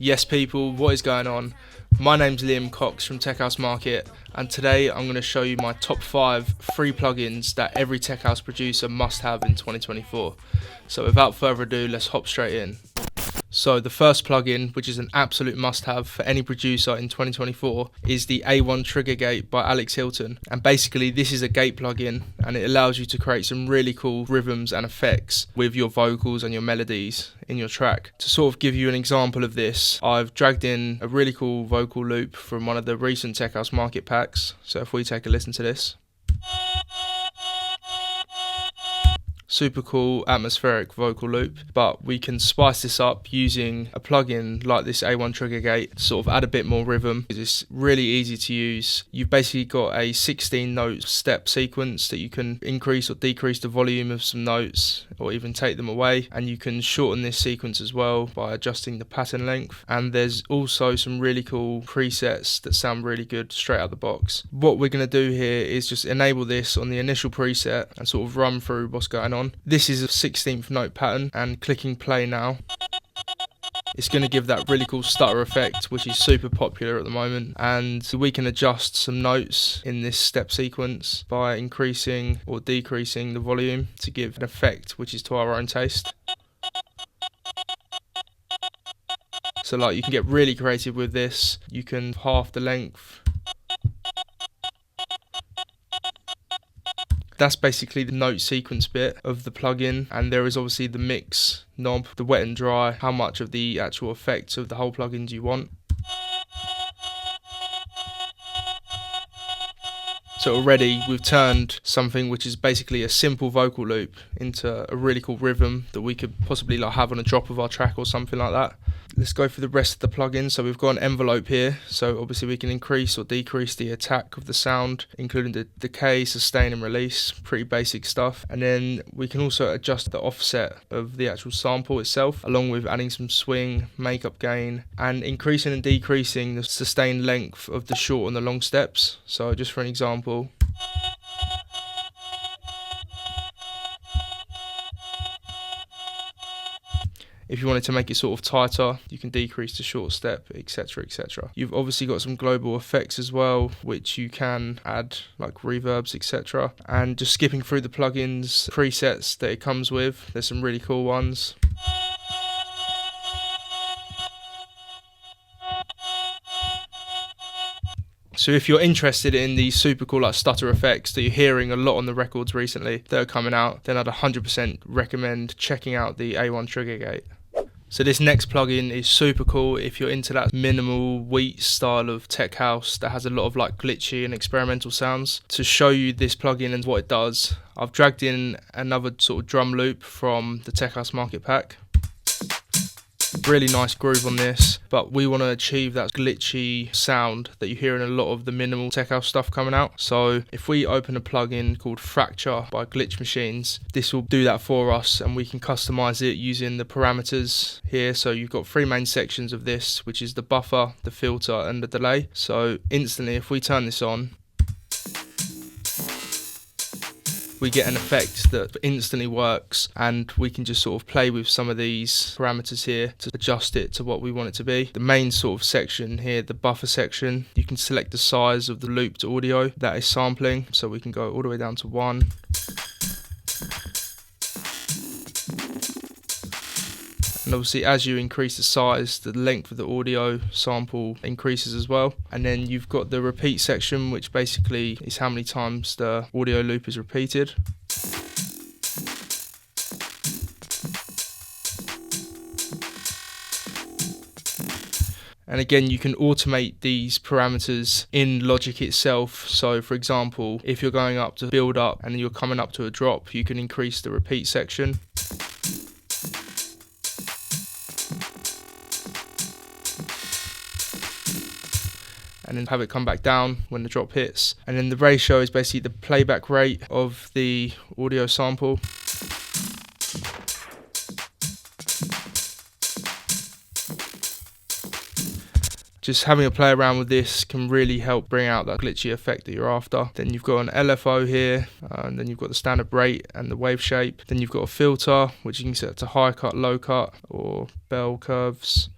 Yes people, what is going on? My name's Liam Cox from Tech House Market, and today I'm going to show you my top 5 free plugins that every Tech House producer must have in 2024. So without further ado, let's hop straight in. So the first plugin, which is an absolute must-have for any producer in 2024, is the A1 Trigger Gate by Alex Hilton. And basically this is a gate plugin, and it allows you to create some really cool rhythms and effects with your vocals and your melodies in your track. To sort of give you an example of this, I've dragged in a really cool vocal loop from one of the recent Tech House Market packs. So if we take a listen to this. Super cool atmospheric vocal loop, but we can spice this up using a plugin like this A1 Trigger Gate to sort of add a bit more rhythm. It's really easy to use. You've basically got a 16 note step sequence that you can increase or decrease the volume of some notes or even take them away, and you can shorten this sequence as well by adjusting the pattern length. And there's also some really cool presets that sound really good straight out the box. What we're going to do here is just enable this on the initial preset and sort of run through what's going on. This is a 16th note pattern, and clicking play now, it's going to give that really cool stutter effect, which is super popular at the moment. And we can adjust some notes in this step sequence by increasing or decreasing the volume to give an effect which is to our own taste. So like, you can get really creative with this. You can half the length. That's basically the note sequence bit of the plugin, and there is obviously the mix knob, the wet and dry, how much of the actual effects of the whole plugin do you want. So already we've turned something which is basically a simple vocal loop into a really cool rhythm that we could possibly like have on a drop of our track or something like that. Let's go through the rest of the plugin. So we've got an envelope here, so obviously we can increase or decrease the attack of the sound, including the decay, sustain and release, pretty basic stuff. And then we can also adjust the offset of the actual sample itself, along with adding some swing, makeup gain, and increasing and decreasing the sustained length of the short and the long steps. So just for an example, if you wanted to make it sort of tighter, you can decrease the short step, etc, etc. You've obviously got some global effects as well, which you can add, like reverbs, etc. And just skipping through the plugins presets that it comes with, there's some really cool ones. So if you're interested in these super cool like stutter effects that you're hearing a lot on the records recently that are coming out, then I'd 100% recommend checking out the A1 Trigger Gate. So this next plugin is super cool if you're into that minimal wheat style of tech house that has a lot of like glitchy and experimental sounds. To show you this plugin and what it does, I've dragged in another sort of drum loop from the Tech House Market pack. Really nice groove on this, but we want to achieve that glitchy sound that you hear in a lot of the minimal tech house stuff coming out. So if we open a plugin called Fracture by Glitch Machines, this will do that for us, and we can customize it using the parameters here. So you've got 3 main sections of this, which is the buffer, the filter and the delay. So instantly if we turn this on, we get an effect that instantly works, and we can just sort of play with some of these parameters here to adjust it to what we want it to be. The main sort of section here, the buffer section, you can select the size of the looped audio that is sampling, so we can go all the way down to 1. And obviously as you increase the size, the length of the audio sample increases as well. And then you've got the repeat section, which basically is how many times the audio loop is repeated. And again, you can automate these parameters in Logic itself. So for example, if you're going up to build up and you're coming up to a drop, you can increase the repeat section. And then have it come back down when the drop hits. And then the ratio is basically the playback rate of the audio sample. Just having a play around with this can really help bring out that glitchy effect that you're after. Then you've got an LFO here, and then you've got the standard rate and the wave shape. Then you've got a filter, which you can set to high cut, low cut, or bell curves.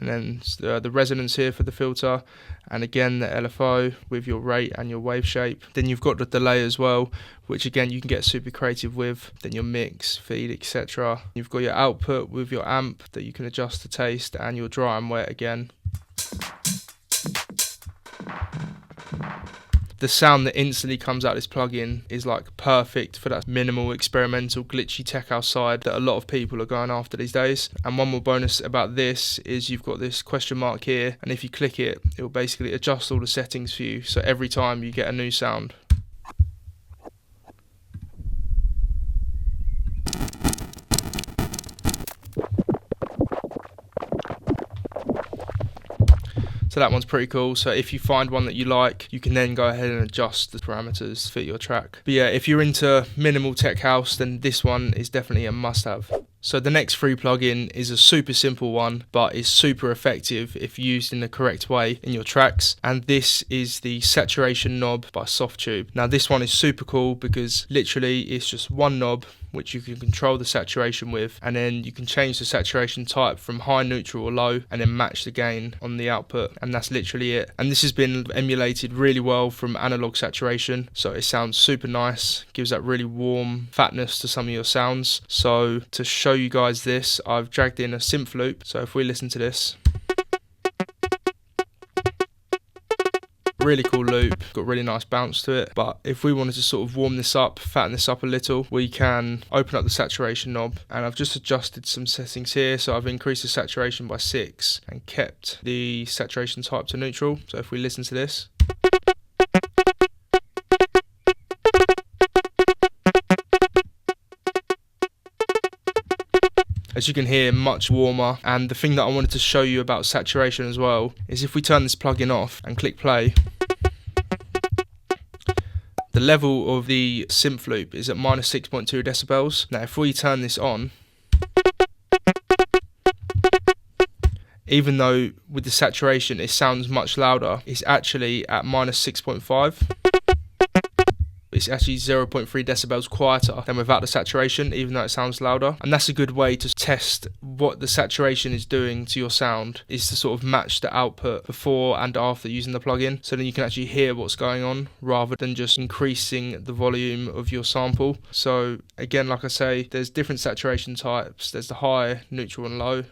and then the resonance here for the filter, and again the LFO with your rate and your wave shape. Then you've got the delay as well, which again you can get super creative with. Then your mix, feed, etc. You've got your output with your amp that you can adjust to taste, and your dry and wet again. The sound that instantly comes out of this plugin is like perfect for that minimal, experimental, glitchy tech house side that a lot of people are going after these days. And one more bonus about this is you've got this question mark here, and if you click it, it will basically adjust all the settings for you, so every time you get a new sound. So that one's pretty cool. So if you find one that you like, you can then go ahead and adjust the parameters to fit your track. But yeah, if you're into minimal tech house, then this one is definitely a must-have. So the next free plugin is a super simple one, but is super effective if used in the correct way in your tracks. And this is the saturation knob by Softtube. Now this one is super cool because literally it's just one knob which you can control the saturation with, and then you can change the saturation type from high, neutral or low, and then match the gain on the output, and that's literally it. And this has been emulated really well from analog saturation, so it sounds super nice, gives that really warm fatness to some of your sounds. So to show you guys this, I've dragged in a synth loop. So if we listen to this, really cool loop, got really nice bounce to it. But if we wanted to sort of warm this up, fatten this up a little, we can open up the saturation knob, and I've just adjusted some settings here. So I've increased the saturation by 6 and kept the saturation type to neutral. So if we listen to this, as you can hear, much warmer. And the thing that I wanted to show you about saturation as well is if we turn this plugin off and click play, the level of the synth loop is at minus 6.2 decibels. Now if we turn this on, even though with the saturation it sounds much louder, it's actually at minus 6.5. It's actually 0.3 decibels quieter than without the saturation, even though it sounds louder. And that's a good way to test what the saturation is doing to your sound, is to sort of match the output before and after using the plugin, so then you can actually hear what's going on rather than just increasing the volume of your sample. So again, like I say, there's different saturation types. There's the high, neutral and low.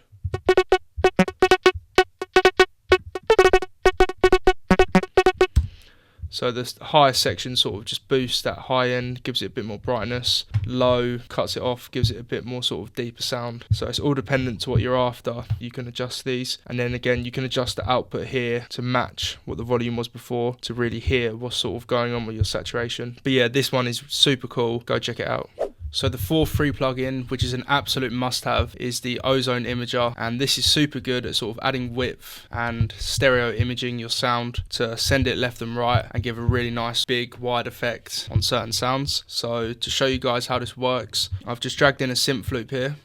So the highest section sort of just boosts that high end, gives it a bit more brightness. Low cuts it off, gives it a bit more sort of deeper sound. So it's all dependent to what you're after. You can adjust these, and then again you can adjust the output here to match what the volume was before, to really hear what's sort of going on with your saturation. But yeah, this one is super cool. Go check it out. So the fourth free plugin, which is an absolute must-have, is the Ozone Imager, and this is super good at sort of adding width and stereo imaging your sound to send it left and right and give a really nice big wide effect on certain sounds. So to show you guys how this works, I've just dragged in a synth loop here.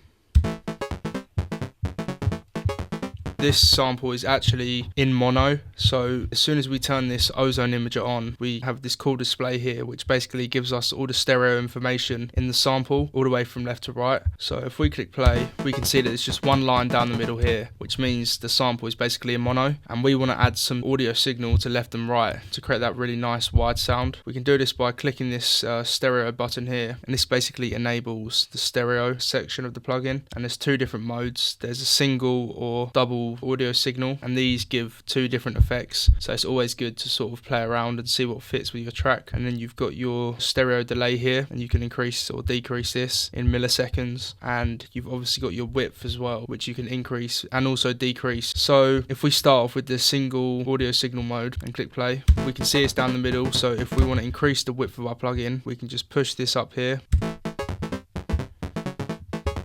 This sample is actually in mono, so as soon as we turn this Ozone Imager on, we have this cool display here which basically gives us all the stereo information in the sample all the way from left to right. So if we click play, we can see that it's just one line down the middle here, which means the sample is basically in mono, and we want to add some audio signal to left and right to create that really nice wide sound. We can do this by clicking this stereo button here, and this basically enables the stereo section of the plugin. And there's two different modes. There's a single or double audio signal, and these give two different effects, so it's always good to sort of play around and see what fits with your track. And then you've got your stereo delay here, and you can increase or decrease this in milliseconds, and you've obviously got your width as well, which you can increase and also decrease. So if we start off with the single audio signal mode and click play, we can see it's down the middle. So if we want to increase the width of our plugin, we can just push this up here.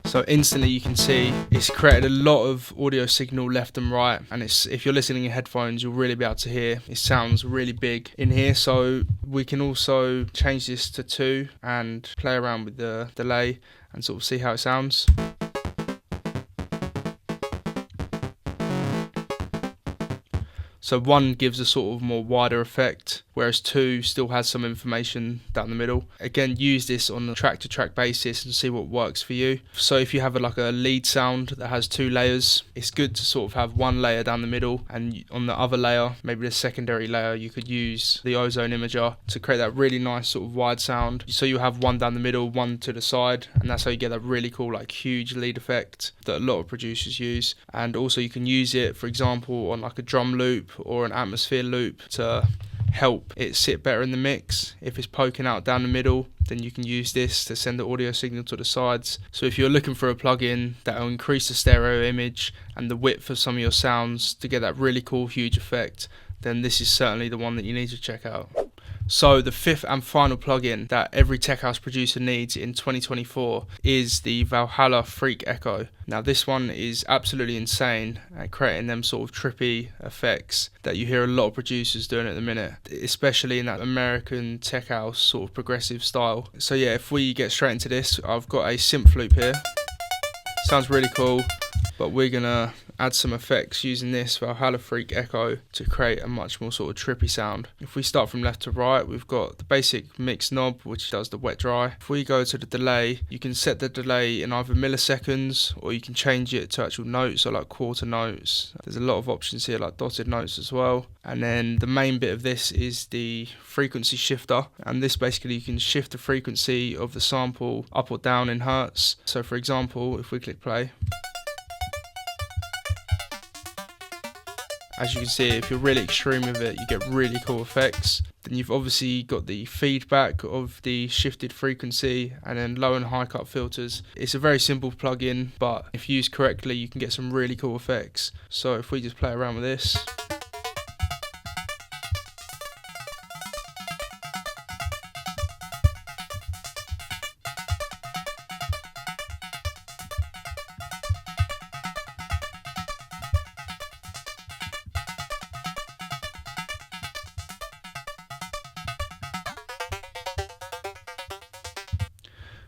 So instantly you can see it's created a lot of audio signal left and right, and it's, if you're listening in headphones, you'll really be able to hear it sounds really big in here. So we can also change this to 2 and play around with the delay and sort of see how it sounds. So 1 gives a sort of more wider effect, whereas 2 still has some information down the middle. Again, use this on a track to track basis and see what works for you. So if you have like a lead sound that has 2 layers, it's good to sort of have 1 layer down the middle, and on the other layer, maybe the secondary layer, you could use the Ozone Imager to create that really nice sort of wide sound. So you have 1 down the middle, 1 to the side, and that's how you get that really cool like huge lead effect that a lot of producers use. And also you can use it, for example, on like a drum loop or an atmosphere loop to help it sit better in the mix. If it's poking out down the middle, then you can use this to send the audio signal to the sides. So if you're looking for a plugin that will increase the stereo image and the width of some of your sounds to get that really cool huge effect, then this is certainly the one that you need to check out. So the 5th and final plugin that every tech house producer needs in 2024 is the Valhalla Freq Echo. Now this one is absolutely insane at creating them sort of trippy effects that you hear a lot of producers doing at the minute, especially in that American tech house sort of progressive style. So yeah, if we get straight into this, I've got a synth loop here. Sounds really cool, but we're gonna add some effects using this Valhalla Freq Echo to create a much more sort of trippy sound. If we start from left to right, we've got the basic mix knob, which does the wet dry. If we go to the delay, you can set the delay in either milliseconds, or you can change it to actual notes, so like quarter notes. There's a lot of options here, like dotted notes as well. And then the main bit of this is the frequency shifter, and this basically you can shift the frequency of the sample up or down in hertz. So for example, if we click play, as you can see, if you're really extreme with it, you get really cool effects. Then you've obviously got the feedback of the shifted frequency, and then low and high cut filters. It's a very simple plugin, but if used correctly, you can get some really cool effects. So if we just play around with this,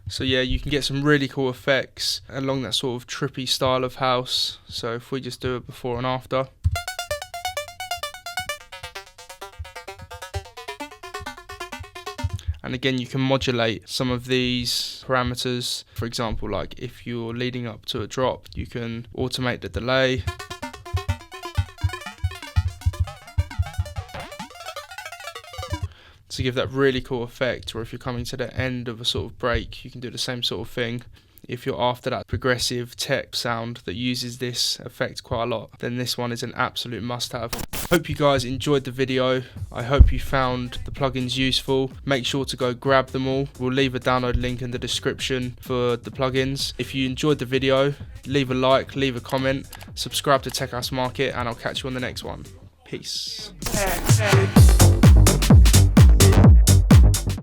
so yeah, you can get some really cool effects along that sort of trippy style of house. So if we just do a before and after. And again, you can modulate some of these parameters. For example, like if you're leading up to a drop, you can automate the delay. To give that really cool effect, or if you're coming to the end of a sort of break, you can do the same sort of thing. If you're after that progressive tech sound that uses this effect quite a lot, then this one is an absolute must-have. Hope you guys enjoyed the video. I hope you found the plugins useful. Make sure to go grab them all. We'll leave a download link in the description for the plugins. If you enjoyed the video, leave a like, leave a comment, subscribe to Tech House Market, and I'll catch you on the next one. Peace.